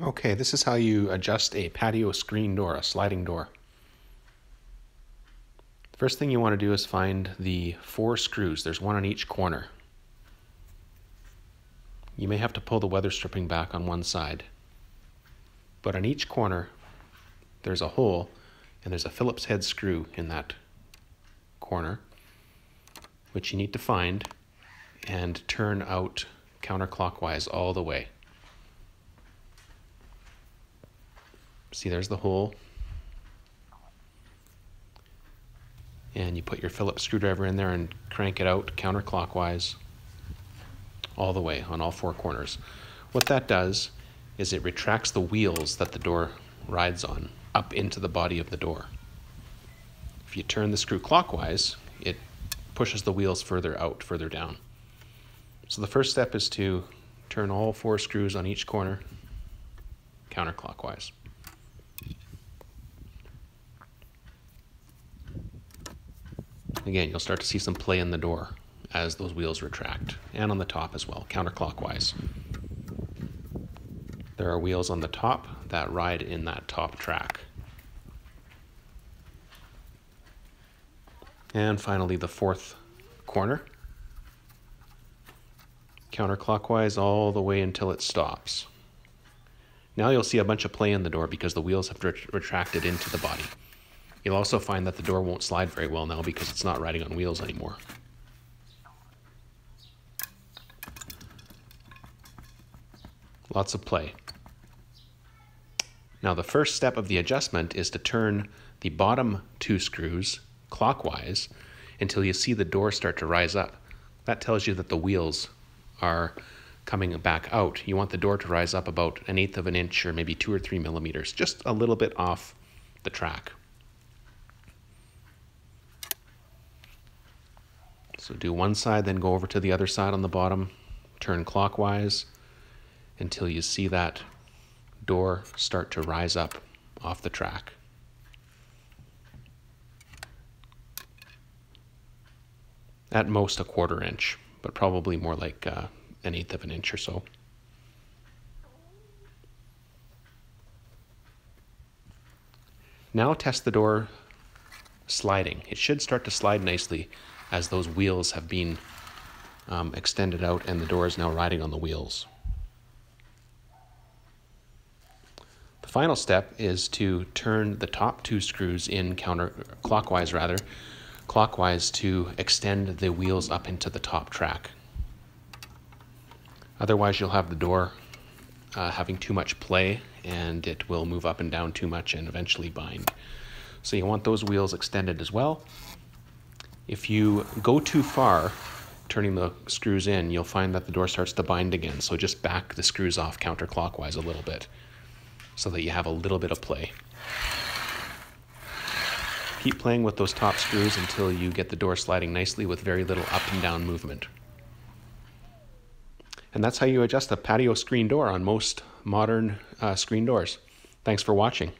Okay, this is how you adjust a patio screen door, a sliding door. First thing you want to do is find the 4 screws. There's one on each corner. You may have to pull the weather stripping back on one side. But on each corner, there's a hole, and there's a Phillips head screw in that corner, which you need to find and turn out counterclockwise all the way. See, there's the hole. And you put your Phillips screwdriver in there and crank it out counterclockwise all the way on all 4 corners. What that does is it retracts the wheels that the door rides on up into the body of the door. If you turn the screw clockwise, it pushes the wheels further out, further down. So the first step is to turn all 4 screws on each corner counterclockwise. Again, you'll start to see some play in the door as those wheels retract, and on the top as well, counterclockwise. There are wheels on the top that ride in that top track. And finally, the 4th corner, counterclockwise all the way until it stops. Now you'll see a bunch of play in the door because the wheels have retracted into the body. You'll also find that the door won't slide very well now because it's not riding on wheels anymore. Lots of play. Now the first step of the adjustment is to turn the bottom 2 screws clockwise until you see the door start to rise up. That tells you that the wheels are coming back out. You want the door to rise up about 1/8 of an inch or maybe 2 or 3 millimeters, just a little bit off the track. So do one side, then go over to the other side on the bottom, turn clockwise until you see that door start to rise up off the track. At most a 1/4 inch, but probably more like 1/8 of an inch or so. Now test the door sliding. It should start to slide nicely as those wheels have been extended out and the door is now riding on the wheels. The final step is to turn the top 2 screws in clockwise to extend the wheels up into the top track. Otherwise you'll have the door having too much play and it will move up and down too much and eventually bind. So you want those wheels extended as well. If you go too far turning the screws in, you'll find that the door starts to bind again. So just back the screws off counterclockwise a little bit so that you have a little bit of play. Keep playing with those top screws until you get the door sliding nicely with very little up and down movement. And that's how you adjust a patio screen door on most modern screen doors. Thanks for watching.